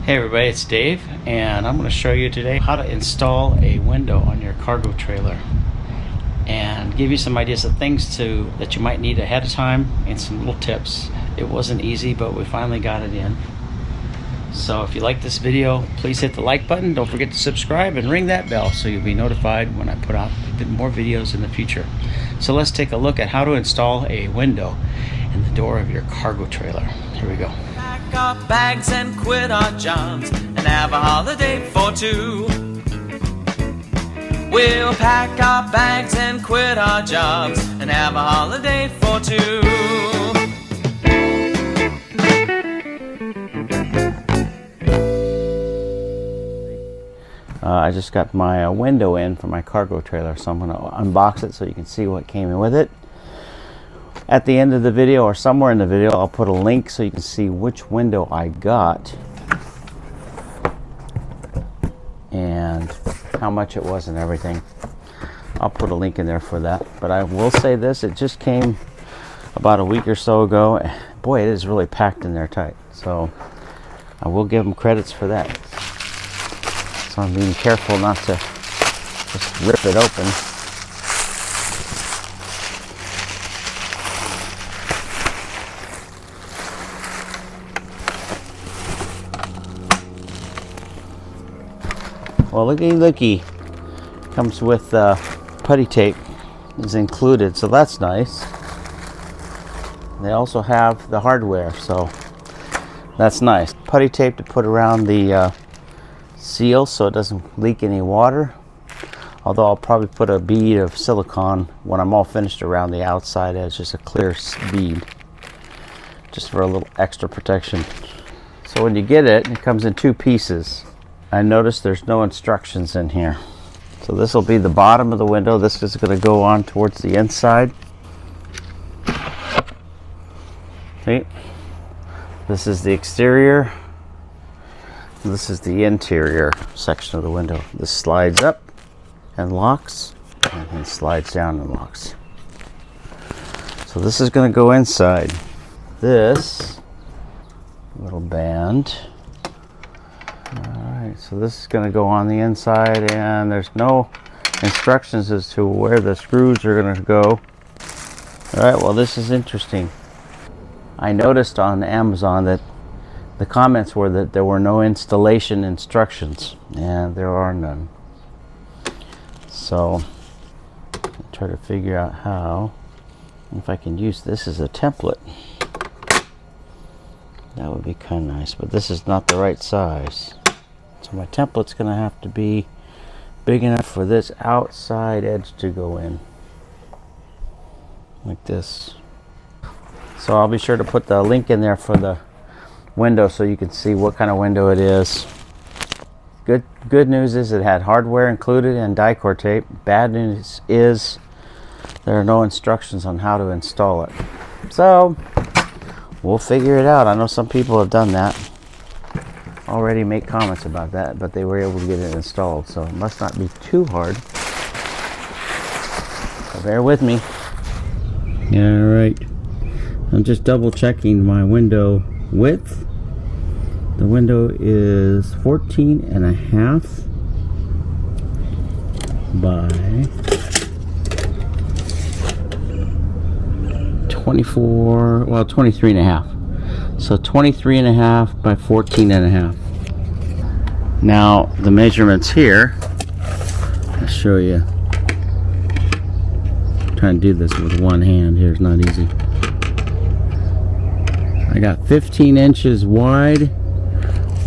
Hey everybody, it's Dave, and I'm going to show you today how to install a window on your cargo trailer and give you some ideas of things that you might need ahead of time and some little tips. It wasn't easy, but we finally got it in. So if you like this video, please hit the like button. Don't forget to subscribe and ring that bell so you'll be notified when I put out more videos in the future. So let's take a look at how to install a window in the door of your cargo trailer. Here we go. Pack our bags and quit our jobs and have a holiday for two. We'll pack our bags and quit our jobs and have a holiday for two. I just got my window in for my cargo trailer, so I'm going to unbox it so you can see what came in with it. At the end of the video, or somewhere in the video, I'll put a link so you can see which window I got and how much it was and everything. I'll put a link in there for that. But I will say this, it just came about a week or so ago. Boy, it is really packed in there tight. So I will give them credits for that. So I'm being careful not to just rip it open. Well, looky, comes with putty tape is included, so that's nice. They also have the hardware, so that's nice. Putty tape to put around the seal so it doesn't leak any water. Although I'll probably put a bead of silicone when I'm all finished around the outside edge, just a clear bead, just for a little extra protection. So when you get it, it comes in two pieces. I noticed there's no instructions in here. So this will be the bottom of the window. This is going to go on towards the inside. See? This is the exterior. This is the interior section of the window. This slides up and locks, and then slides down and locks. So this is going to go inside. This little band. Alright, so this is going to go on the inside, and there's no instructions as to where the screws are going to go. Alright, well, this is interesting. I noticed on Amazon that the comments were that there were no installation instructions, and there are none. So I'll try to figure out how, if I can use this as a template. That would be kind of nice, but this is not the right size. So my template's going to have to be big enough for this outside edge to go in. Like this. So I'll be sure to put the link in there for the window so you can see what kind of window it is. Good news is it had hardware included and Dicor tape. Bad news is there are no instructions on how to install it. So we'll figure it out. I know some people have done that. Already make comments about that, but they were able to get it installed, so it must not be too hard. So bear with me. Alright. I'm just double checking my window width. The window is 14.5 by 23.5. So 23.5 by 14.5. Now the measurements here, I'll show you. I'm trying to do this with one hand here, it's not easy. I got 15 inches wide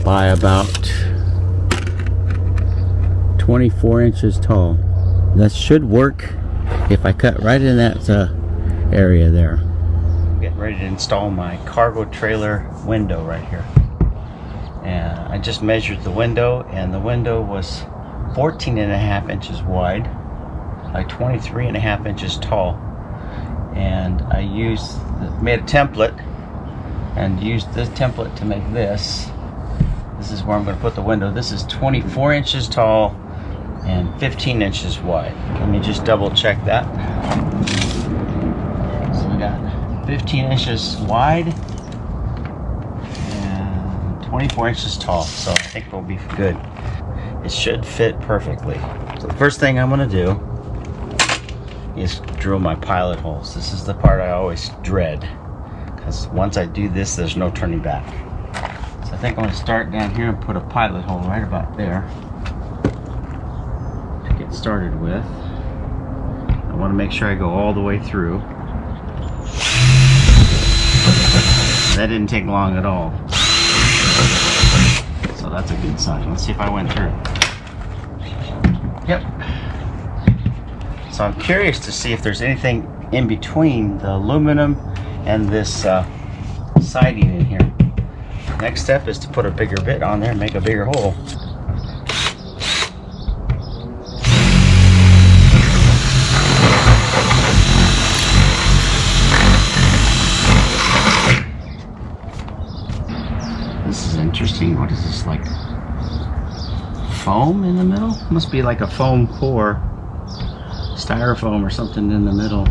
by about 24 inches tall. That should work if I cut right in that area there. Getting ready to install my cargo trailer window right here. And I just measured the window, and the window was 14.5 inches wide by 23.5 inches tall. And I made a template and used this template to make this. This is where I'm going to put the window. This is 24 inches tall and 15 inches wide. Let me just double check that. So we got 15 inches wide and 24 inches tall, so I think we'll be good. It should fit perfectly. So the first thing I'm going to do is drill my pilot holes. This is the part I always dread, because once I do this, there's no turning back. So I think I'm going to start down here and put a pilot hole right about there to get started with. I want to make sure I go all the way through. That didn't take long at all. So that's a good sign. Let's see if I went through. Yep. So I'm curious to see if there's anything in between the aluminum and this siding in here. Next step is to put a bigger bit on there and make a bigger hole. This is interesting. What is this, like foam in the middle? Must be like a foam core, styrofoam or something in the middle.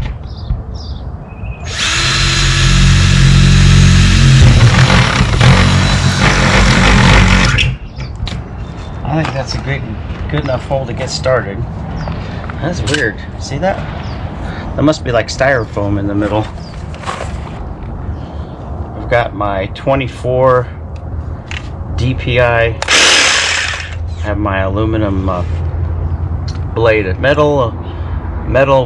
I think that's a good enough hole to get started. That's weird. See that? That must be like styrofoam in the middle. I've got my 24 DPI. Have my aluminum blade, metal,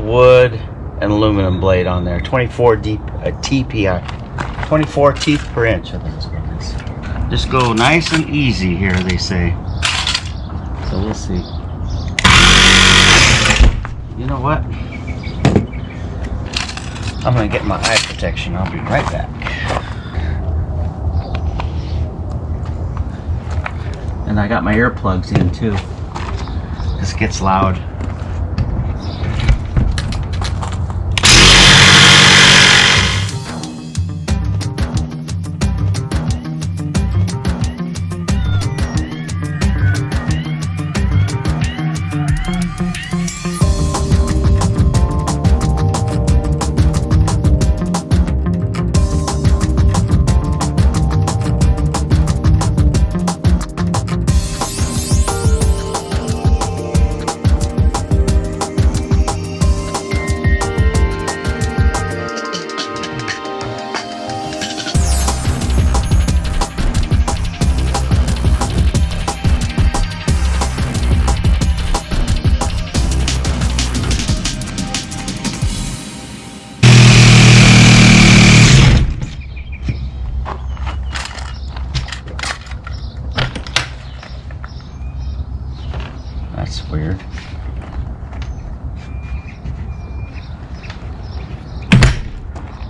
wood, and aluminum blade on there. 24 TPI, 24 teeth per inch. I think is what it is. Just go nice and easy here, they say. So we'll see. You know what? I'm gonna get my eye protection. I'll be right back. And I got my earplugs in too. This gets loud. That's weird.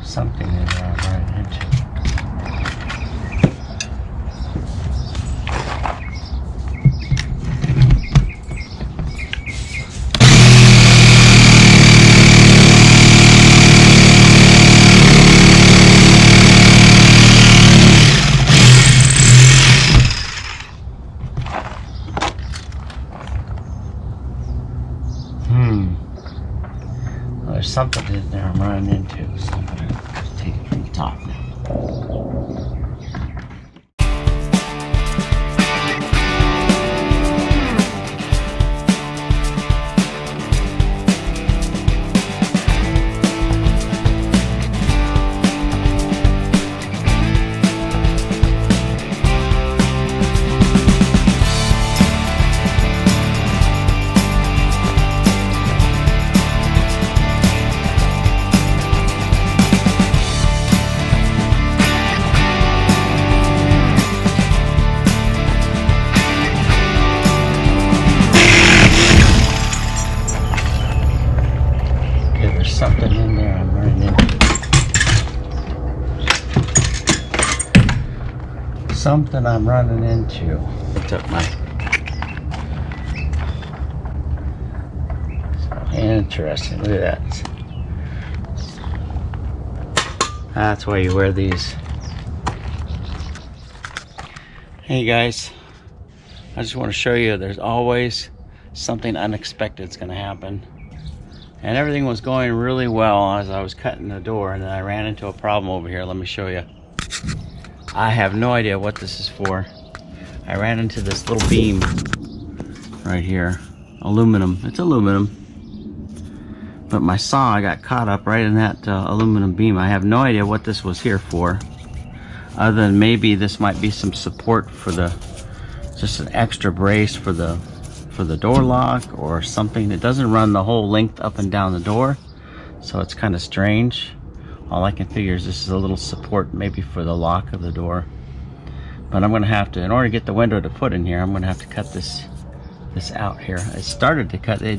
Something in there I'm running into. There's something in there I'm running into, so I'm going to take it from the top now. Something in there I'm running into. Something I'm running into. Picked up my... Interesting, look at that. That's why you wear these. Hey guys, I just want to show you there's always something unexpected that's going to happen. And everything was going really well as I was cutting the door, and then I ran into a problem over here. Let me show you. I have no idea what this is for. I ran into this little beam right here. Aluminum. It's aluminum. But my saw got caught up right in that aluminum beam. I have no idea what this was here for. Other than maybe this might be some support for just an extra brace for the door lock or something. It doesn't run the whole length up and down the door, so it's kind of strange. All I can figure is this is a little support maybe for the lock of the door. But I'm gonna have to, in order to get the window to put in here, I'm gonna have to cut this out here. It started to cut, the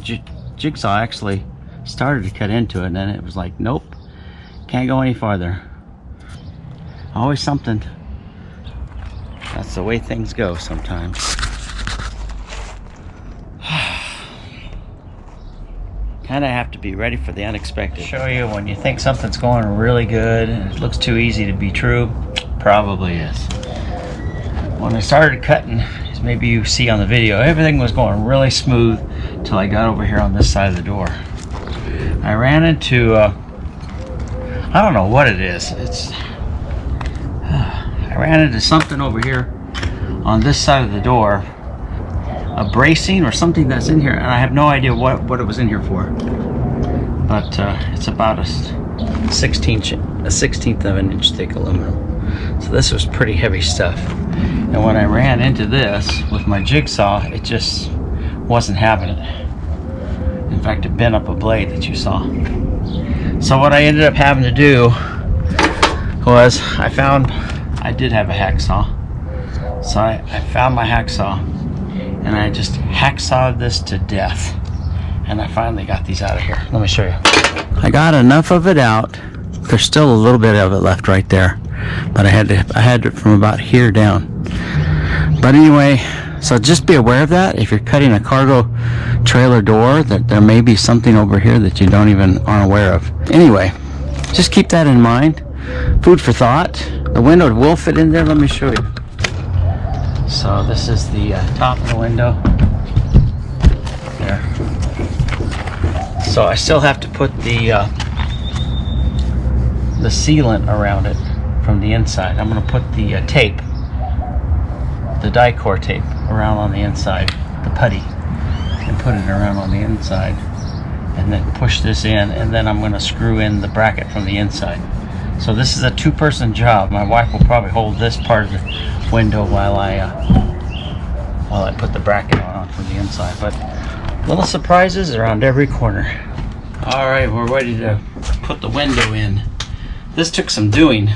jigsaw actually started to cut into it, and then it was like, nope, can't go any farther. Always something. That's the way things go sometimes. Kind of have to be ready for the unexpected. Show you when you think something's going really good and it looks too easy to be true. Probably is. When I started cutting, as maybe you see on the video, everything was going really smooth until I got over here on this side of the door. I ran into, I don't know what it is. I ran into something over here on this side of the door, a bracing or something that's in here, and I have no idea what it was in here for. But it's about a 16th of an inch thick aluminum. So this was pretty heavy stuff. And when I ran into this with my jigsaw, it just wasn't having it. In fact, it bent up a blade that you saw. So what I ended up having to do was I did have a hacksaw. So I found my hacksaw and I just hacksawed this to death. And I finally got these out of here. Let me show you. I got enough of it out. There's still a little bit of it left right there. But I had it from about here down. But anyway, so just be aware of that. If you're cutting a cargo trailer door, that there may be something over here that you aren't aware of. Anyway, just keep that in mind. Food for thought. The window will fit in there. Let me show you. So this is the top of the window. There. So I still have to put the sealant around it from the inside. I'm going to put the tape, the die-core tape, around on the inside, the putty, and put it around on the inside, and then push this in, and then I'm going to screw in the bracket from the inside. So this is a two-person job. My wife will probably hold this part of the window while I put the bracket on from the inside. But little surprises around every corner. All right, we're ready to put the window in. This took some doing,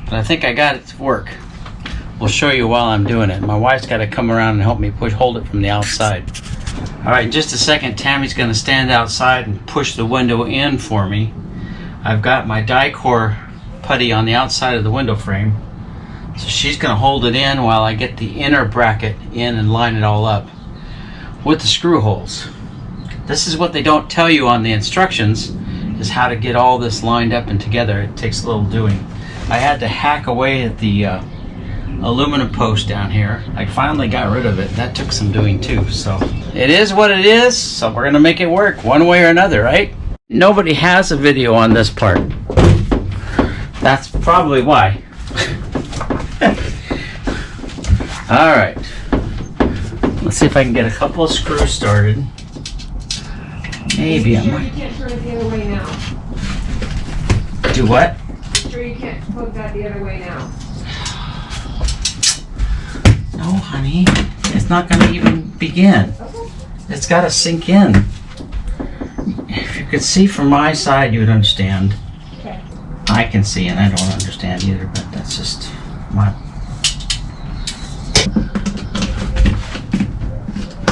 but I think I got it to work. We'll show you while I'm doing it. My wife's got to come around and help me hold it from the outside. All right, in just a second, Tammy's going to stand outside and push the window in for me. I've got my die-core putty on the outside of the window frame, so she's going to hold it in while I get the inner bracket in and line it all up with the screw holes. This is what they don't tell you on the instructions, is how to get all this lined up and together. It takes a little doing. I had to hack away at the aluminum post down here. I finally got rid of it. That took some doing too. So it is what it is. So we're gonna make it work one way or another, right? Nobody has a video on this part. That's probably why. All right. Let's see if I can get a couple of screws started. Maybe I might. You can't turn it the other way now. Do what? Make sure you can't plug that the other way now. No, honey. It's not going to even begin. Okay. It's got to sink in. If you could see from my side, you would understand. Okay. I can see, and I don't understand either, but that's just my...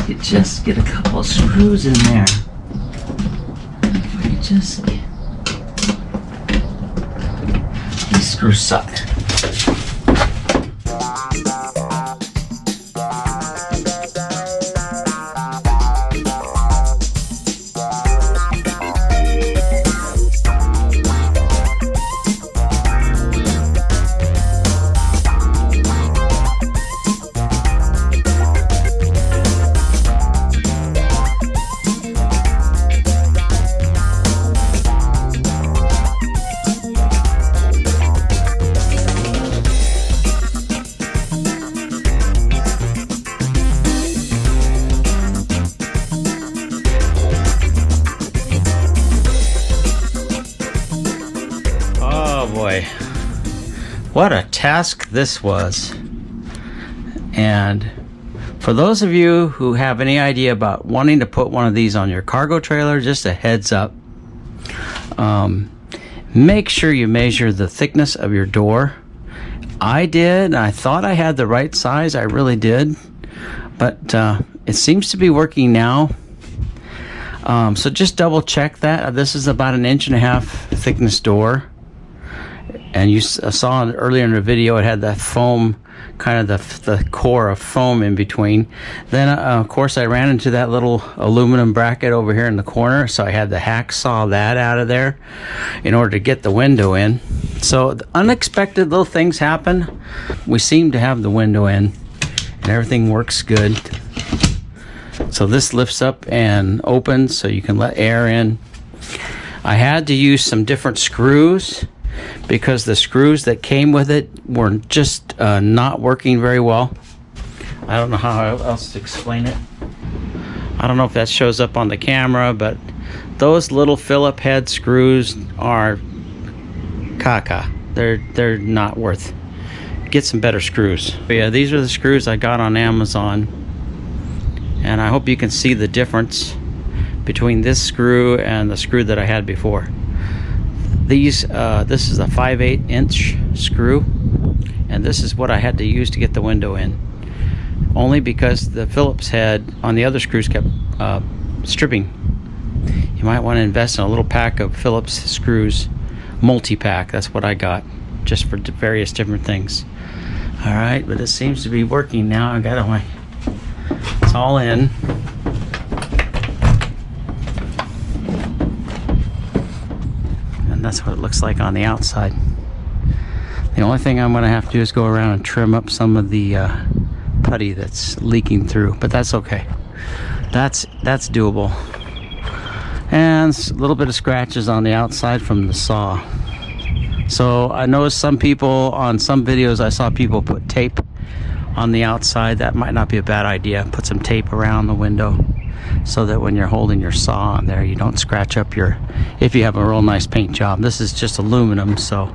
You just get a couple of screws in there. If I could just... These screws suck. boy, what a task this was. And for those of you who have any idea about wanting to put one of these on your cargo trailer, just a heads up. Make sure you measure the thickness of your door. I did. I thought I had the right size. I really did. But it seems to be working now. So just double check that. This is about 1.5 inch thickness door. And you saw earlier in the video, it had that foam, kind of the core of foam in between. Then, of course, I ran into that little aluminum bracket over here in the corner, so I had to hacksaw that out of there in order to get the window in. So the unexpected little things happen. We seem to have the window in, and everything works good. So this lifts up and opens so you can let air in. I had to use some different screws because the screws that came with it were just not working very well. I don't know how else to explain it. I don't know if that shows up on the camera, but those little Phillip head screws are caca. They're not worth. Get some better screws. But yeah, these are the screws I got on Amazon, and I hope you can see the difference between this screw and the screw that I had before. This is a 5/8 inch screw, and this is what I had to use to get the window in, only because the Phillips head on the other screws kept stripping. You might want to invest in a little pack of Phillips screws, multi-pack. That's what I got, just for various different things. All right, but it seems to be working now. I got it. It's all in. That's what it looks like on the outside. The only thing I'm going to have to do is go around and trim up some of the putty that's leaking through, but that's okay. That's doable. And a little bit of scratches on the outside from the saw. So I noticed some people, on some videos I saw people put tape on the outside. That might not be a bad idea. Put some tape around the window so that when you're holding your saw on there, you don't scratch up if you have a real nice paint job. This is just aluminum, so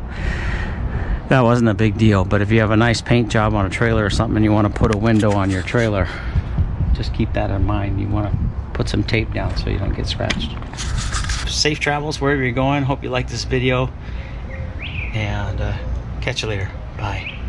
that wasn't a big deal. But if you have a nice paint job on a trailer or something and you want to put a window on your trailer, just keep that in mind. You want to put some tape down so you don't get scratched. Safe travels wherever you're going. Hope you like this video, and catch you later. Bye.